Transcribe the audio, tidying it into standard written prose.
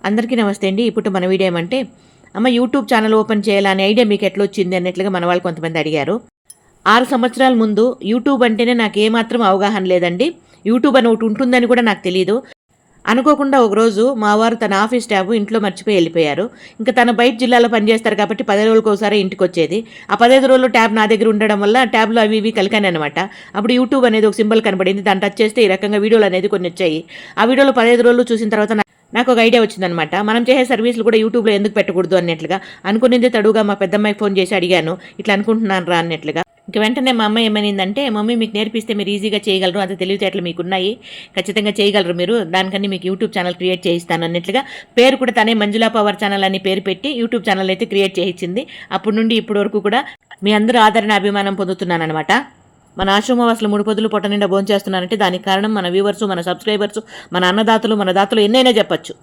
అందరికీ నమస్తే అండి. ఇప్పుడు మన వీడియో ఏమంటే, అమ్మ యూట్యూబ్ ఛానల్ ఓపెన్ చేయాలనే ఐడియా మీకు ఎట్లా వచ్చింది అన్నట్లుగా మన వాళ్ళు కొంతమంది అడిగారు. 6 సంవత్సరాల ముందు యూట్యూబ్ అంటేనే నాకు ఏమాత్రం అవగాహన లేదండి. యూట్యూబ్ అని ఒకటి ఉంటుందని కూడా నాకు తెలీదు. అనుకోకుండా ఒకరోజు మా వారు తన ఆఫీస్ ట్యాబ్ ఇంట్లో మర్చిపోయి వెళ్ళిపోయారు. ఇంకా తను బయట జిల్లాలో పనిచేస్తారు కాబట్టి 10 రోజులకోసారి ఇంటికొచ్చేది. ఆ 15 రోజులు ట్యాబ్ నా దగ్గర ఉండడం వల్ల ట్యాబ్‌లో అవి ఇవి కలికాననమాట. అప్పుడు యూట్యూబ్ అనేది ఒక సింబల్ కనపడింది. దాన్ని టచ్ చేస్తే ఈ రకంగా వీడియోలు అనేది కొన్ని వచ్చాయి. ఆ వీడియోలో 15 రోజులు చూసిన తర్వాత నాకు ఒక ఐడియా వచ్చిందనమాట. మనం చేసే సర్వీసులు కూడా యూట్యూబ్‌లో ఎందుకు పెట్టకూడదు అన్నట్లుగా. అనుకునిందే తడువుగా మా పెద్దమ్మాయికి ఫోన్ చేసి అడిగాను. ఇట్లా అనుకుంటున్నాను రా అన్నట్లుగా. ఇంక వెంటనే మా అమ్మ ఏమనిందంటే, మమ్మీ మీకు నేర్పిస్తే మీరు ఈజీగా చేయగలరు. అంత తెలివితేటలు మీకున్నాయి. ఖచ్చితంగా చేయగలరు మీరు. దానికని మీకు యూట్యూబ్ ఛానల్ క్రియేట్ చేయిస్తాను అన్నట్లుగా పేరు కూడా తనే మంజులా పవర్ ఛానల్ అని పేరు పెట్టి యూట్యూబ్ ఛానల్ అయితే క్రియేట్ చేయించింది. అప్పటి నుండి ఇప్పటి వరకు కూడా మీ అందరూ ఆదరణ అభిమానం పొందుతున్నాననమాట. మన ఆశ్రమవాసులు 3 పొద్దులు పొట్ట నిండా భోంచేస్తున్నారంటే దానికి కారణం మన వ్యూవర్సు, మన సబ్స్క్రైబర్సు, మన అన్నదాతలు, మన దాతలు ఎన్నైనా చెప్పొచ్చు.